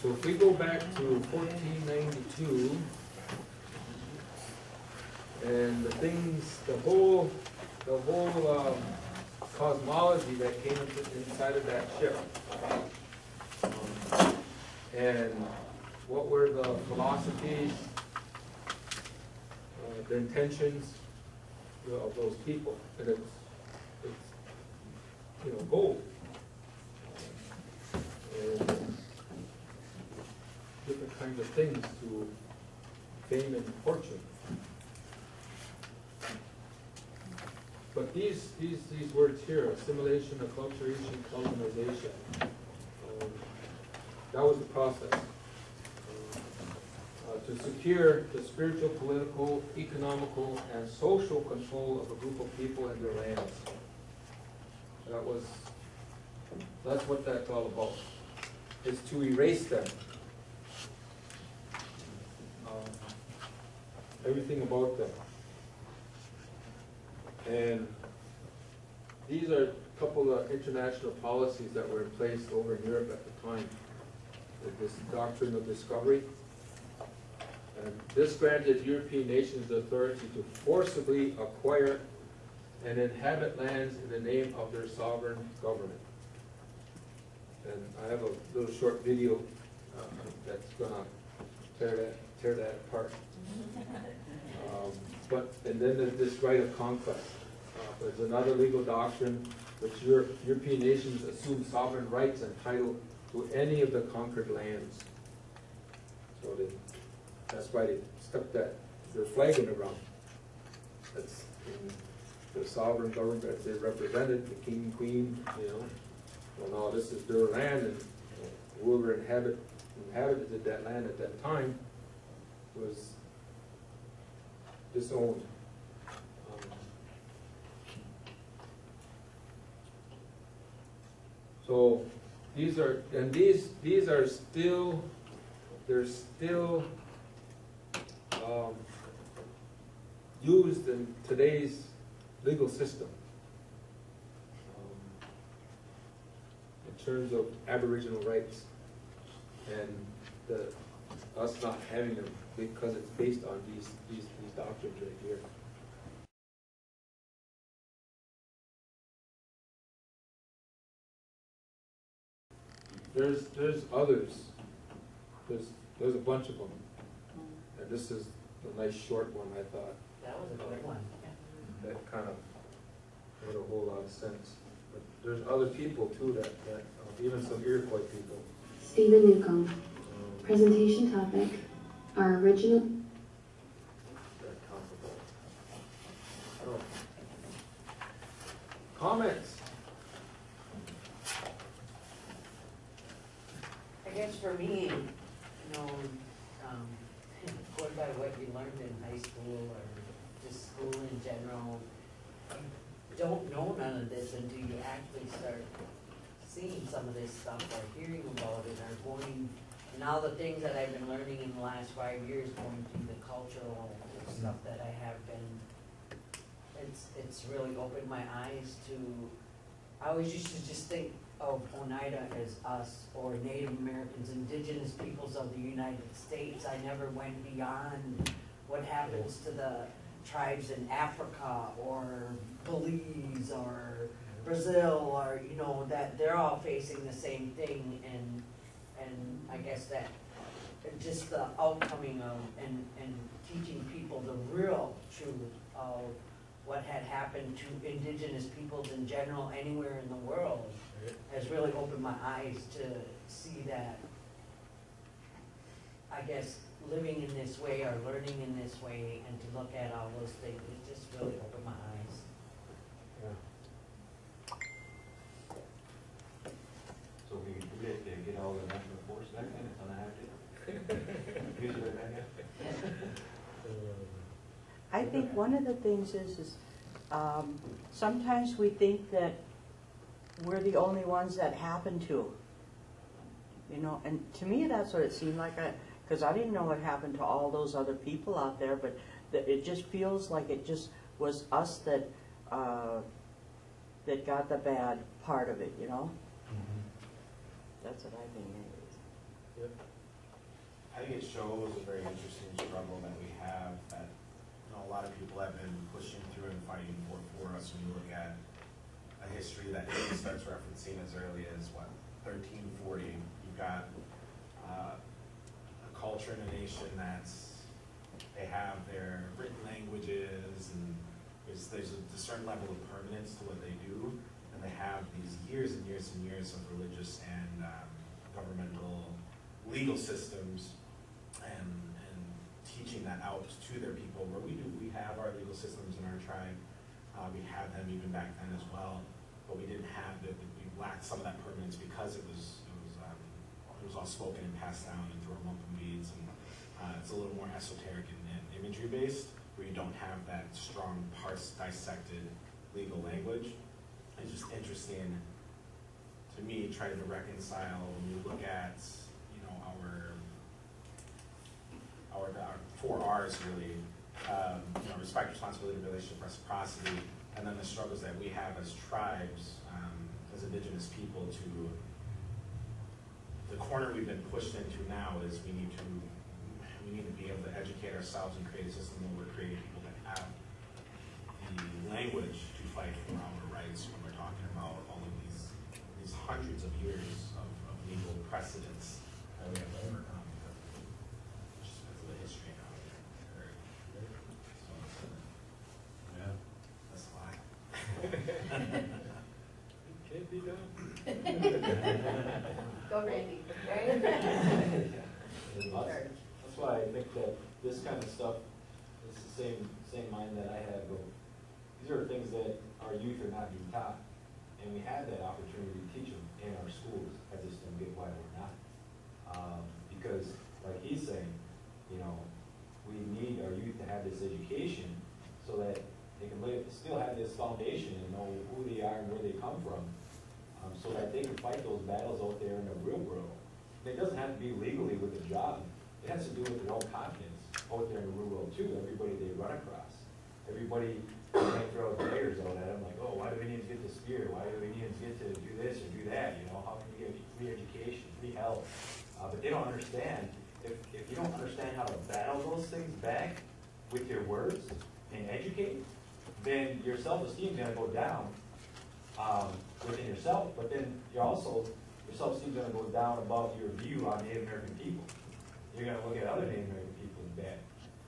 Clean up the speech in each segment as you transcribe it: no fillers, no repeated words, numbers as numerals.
So if we go back to 1492, and the things, the whole cosmology that came inside of that ship, and what were the philosophies, the intentions of those people, and it's gold. And different kinds of things to fame and fortune. But these words here, assimilation, acculturation, colonization, that was the process. To secure the spiritual, political, economical, and social control of a group of people and their lands. That's what that's all about. It's to erase them. Everything about them. And these are a couple of international policies that were in place over in Europe at the time. This doctrine of discovery. And this granted European nations the authority to forcibly acquire and inhabit lands in the name of their sovereign government. And I have a little short video that's going to tear that apart. And then there's this right of conquest. There's another legal doctrine which European nations assume sovereign rights and title to any of the conquered lands. So that's why they stuck their flagging around. That's the sovereign government that they represented, the king and queen, Well, no, this is their land, and whoever inhabited that land at that time was disowned. So these are still, they're still used in today's legal system in terms of Aboriginal rights, and us not having them because it's based on these doctrines right here. There's others. There's a bunch of them, and this is a nice short one, I thought. That was a good one. That kind of made a whole lot of sense. But there's other people too that even some Iroquois people. Stephen Newcomb. Presentation topic: our original. They're comparable. Oh. Comments? I guess for me, going by what you learned in high school or just school in general, you don't know none of this until you actually start seeing some of this stuff or hearing about it or going, and all the things that I've been learning in the last 5 years, going through the cultural stuff that I have been, it's really opened my eyes to, I always used to just think of Oneida as us, or Native Americans, indigenous peoples of the United States. I never went beyond what happens to the tribes in Africa, or Belize, or Brazil, or, that they're all facing the same thing, and I guess that just the outcoming of, and teaching people the real truth of what had happened to indigenous peoples in general anywhere in the world has really opened my eyes to see that, I guess, living in this way or learning in this way, and to look at all those things, it just really opened my eyes. Yeah. So we get all the national force back then, it's gonna have to use it back in. I think one of the things is sometimes we think that we're the only ones that happen to, and to me that's what it seemed like, because I didn't know what happened to all those other people out there, but it just feels like it just was us that that got the bad part of it, That's what I think anyways. I think it shows a very interesting struggle that we have, that a lot of people have been pushing through and fighting for us. When you look at a history that even starts referencing as early as, 1340. You've got a culture and a nation they have their written languages, and there's a certain level of permanence to what they do, and they have these years and years and years of religious and governmental legal systems and teaching that out to their people. Where we have our legal systems in our tribe. We had them even back then as well, but we didn't have we lacked some of that permanence because it was all spoken and passed down and through wampum beads, and it's a little more esoteric and imagery based, where you don't have that strong parsed, dissected legal language. It's just interesting to me trying to reconcile when you look at our 4 R's really, respect, responsibility, relationship, reciprocity, and then the struggles that we have as tribes, as indigenous people, to the corner we've been pushed into now is we need to be able to educate ourselves and create a system where we're creating people that have the language to fight for our rights when we're talking about all of these hundreds of years of legal precedents that we have to overcome just because of the history now. So, yeah, that's why. Can't be done. Go Randy. That's why I think that this kind of stuff is the same mind that I have. These are things that our youth are not being taught, and we had that opportunity to teach them in our schools. I just don't get why we're not. Because, like he's saying, we need our youth to have this education so that they can still have this foundation and know who they are and where they come from, so that they can fight those battles out there in the real world. And it doesn't have to be legally with a job. It has to do with their own confidence out there in the real world too. Everybody they run across, everybody they throw daggers out at them, like, oh, why do we need to get the spear? Why do we need to get to do this or do that? How can you get free education, free health? But they don't understand. If you don't understand how to battle those things back with your words and educate, then your self-esteem is going to go down within yourself, but then your self-esteem is going to go down about your view on Native American people. You're going to look at other Native American people as bad.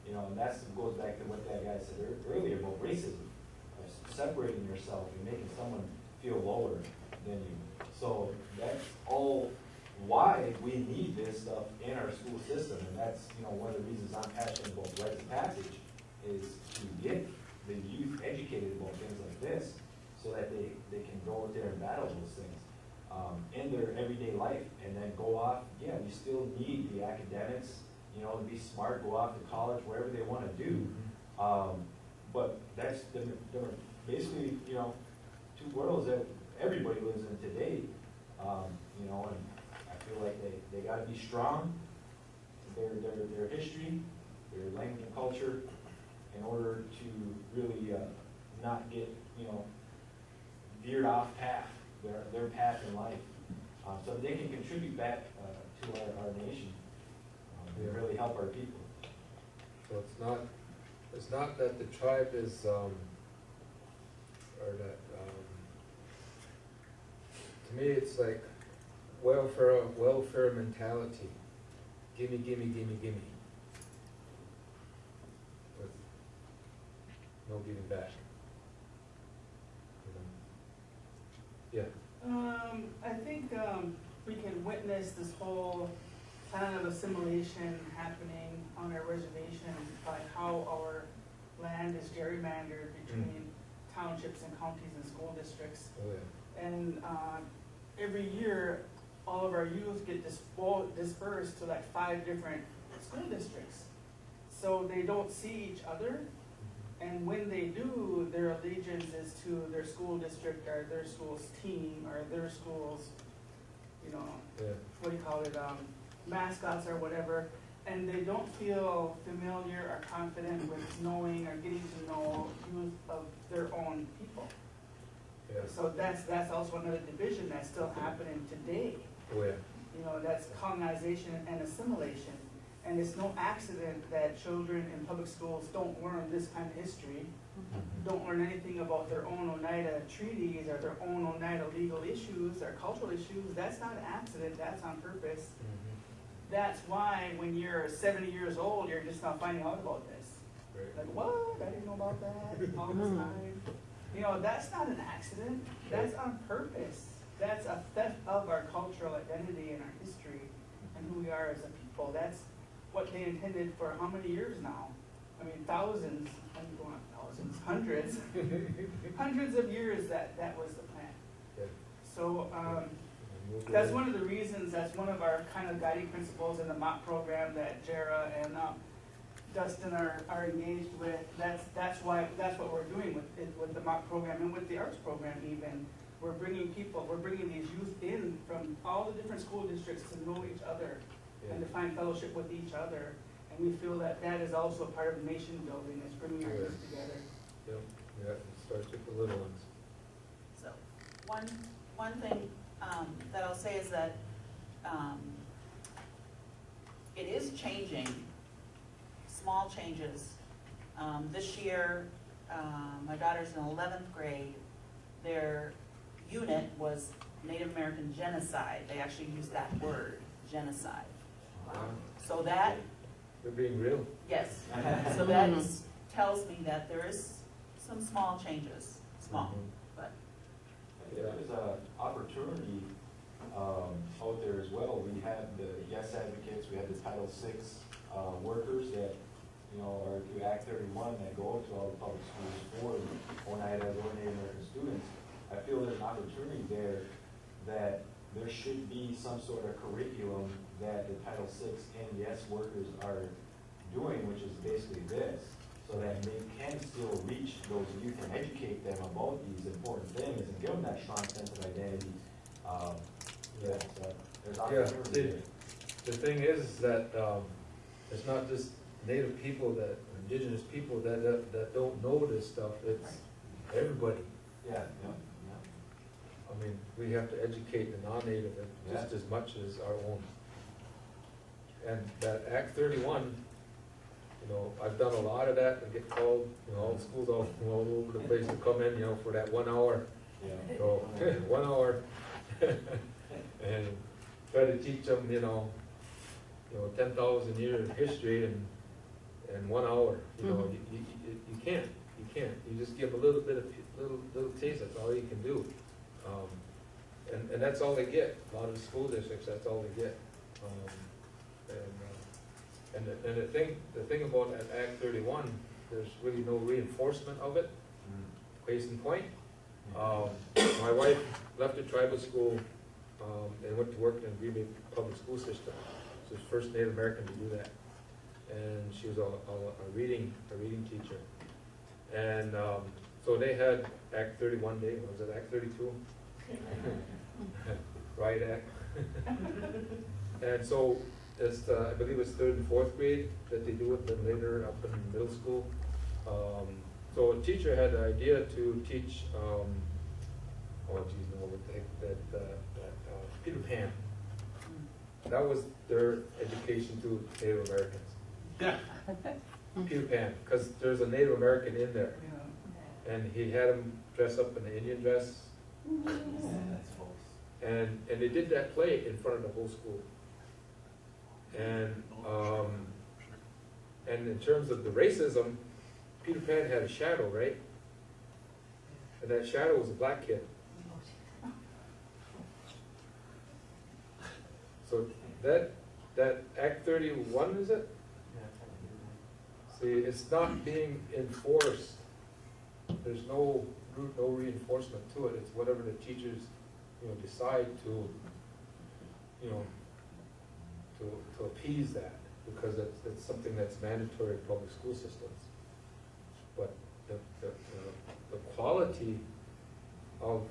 And that goes back to what that guy said earlier about racism, separating yourself and making someone feel lower than you. So that's all why we need this stuff in our school system, and that's one of the reasons I'm passionate about rites of passage, is to get the youth educated about things like this, so that they can go out there and battle those things in their everyday life, and then go off. Yeah, we still need the academics, to be smart, go off to college, wherever they want to do. But that's basically, two worlds that everybody lives in today. And I feel like they got to be strong, their history, their language and culture, in order to really not get, veered off path, their path in life, so they can contribute back to our nation and really help our people. So it's not that the tribe is, or that, to me it's like welfare mentality. Gimme, gimme, gimme, gimme. With no giving back. Yeah. I think we can witness this whole kind of assimilation happening on our reservation by how our land is gerrymandered between townships and counties and school districts. Oh, yeah. And every year, all of our youth get dispersed to like 5 different school districts. So they don't see each other. And when they do, their allegiance is to their school district or their school's team or their school's, what do you call it, mascots or whatever. And they don't feel familiar or confident with knowing or getting to know youth of their own people. Yeah. So that's also another division that's still happening today. Oh, yeah. that's colonization and assimilation. And it's no accident that children in public schools don't learn this kind of history, don't learn anything about their own Oneida treaties or their own Oneida legal issues or cultural issues. That's not an accident, that's on purpose. That's why when you're 70 years old, you're just not finding out about this. Like, what? I didn't know about that all this time. You know, that's not an accident. That's on purpose. That's a theft of our cultural identity and our history and who we are as a people. That's what they intended for how many years now? I mean, thousands, I'm going on thousands, hundreds, hundreds of years that was the plan. So that's one of the reasons, that's one of our kind of guiding principles in the MOP program that Jara and Dustin are engaged with. That's what we're doing with the MOP program and with the arts program even. We're bringing these youth in from all the different school districts to know each other and to find fellowship with each other. And we feel that that is also part of nation building, is bringing our youth together. Yep, yeah, it starts with the little ones. So, one thing that I'll say is that it is changing, small changes. This year, my daughter's in 11th grade. Their unit was Native American genocide. They actually used that word, genocide. So that, They're being real. yes, so that tells me that there is some small changes, small, but. I think there's an opportunity out there as well. We have the Yes Advocates, we have the Title VI workers that, you know, are through Act 31 that go to all the public schools for Oneida or Native American students. I feel there's an opportunity there that there should be some sort of curriculum that the Title VI and Yes workers are doing, which is basically this, so that they can still reach those youth and educate them about these important things and give them that strong sense of identity. There's opportunity there. The thing is that it's not just Native people, that indigenous people that don't know this stuff. It's everybody. Yeah. I mean, we have to educate the non-Native just as much as our own. And that Act 31, you know, I've done a lot of that and get called, you know, all schools all over the place to come in, you know, for that 1 hour. Yeah. So 1 hour and try to teach them, you know, 10,000 years of history in 1 hour. You know, you can't. You just give a little bit of little taste. That's all you can do. And that's all they get. A lot of school districts, that's all they get. And the thing about that Act 31, there's really no reinforcement of it. Case in point, my wife left the tribal school and went to work in the Green Bay public school system. She was the first Native American to do that, and she was a reading teacher. And so they had Act 31 day. Was it Act 32? Right Act. And so it's I believe it's 3rd and 4th grade that they do it. Then later up in middle school. So a teacher had the idea to teach. Peter Pan. That was their education to Native Americans. Yeah. Peter Pan, because there's a Native American in there, and he had him dress up in the Indian dress. That's false. And they did that play in front of the whole school. And in terms of the racism, Peter Pan had a shadow, right? And that shadow was a black kid. So that Act 31, is it? See, it's not being enforced. There's no reinforcement to it. It's whatever the teachers, decide to, to appease that, because it's something that's mandatory in public school systems. But the quality of,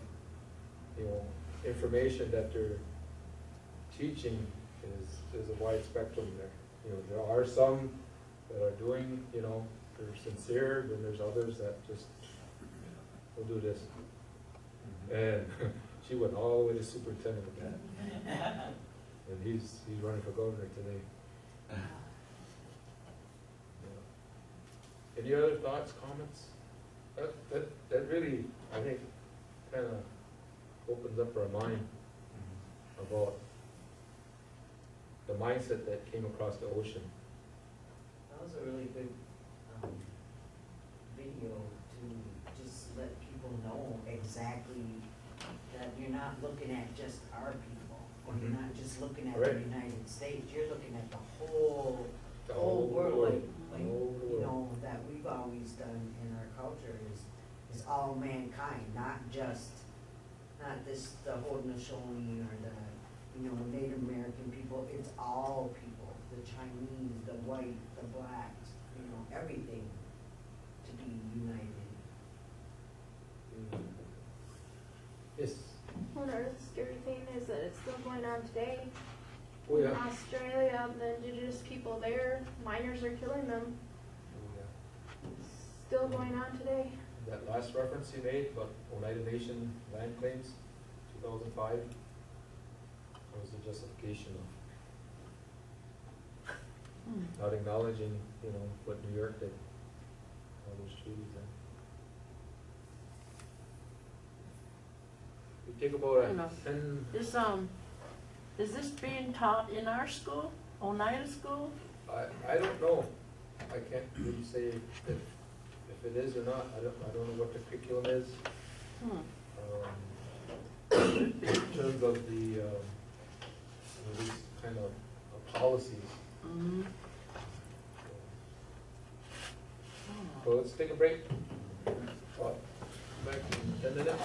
information that they're teaching is a wide spectrum there. There are some that are doing, they're sincere, then there's others that just will do this. And she went all the way to superintendent with that. And he's running for governor today. Yeah. Any other thoughts, comments? That really, I think, kind of opens up our mind about the mindset that came across the ocean. That was a really good, video to just let people know exactly that you're not looking at just our people, or you're not just looking at the Right. United States, you're looking at the whole The whole world, like, Whole you world. know, that we've always done in our culture is all mankind, not this, the Haudenosaunee or the, you know, Native American people, it's all people, the Chinese, the white, the blacks, you know, everything to be united. Yes. Well, another scary thing is that it's still going on today. Oh, yeah. In Australia, the indigenous people there, miners are killing them. It's still going on today. That last reference you made about Oneida Nation land claims, 2005, that was the justification of not acknowledging, you know, what New York did, all those treaties there. We take about Enough. 10, Is this being taught in our school, Oneida school? I don't know. I can't really say if it is or not. I don't know what the curriculum is. In terms of the, you know, these kind of policies. Mm-hmm. So let's take a break. Back in 10 minutes.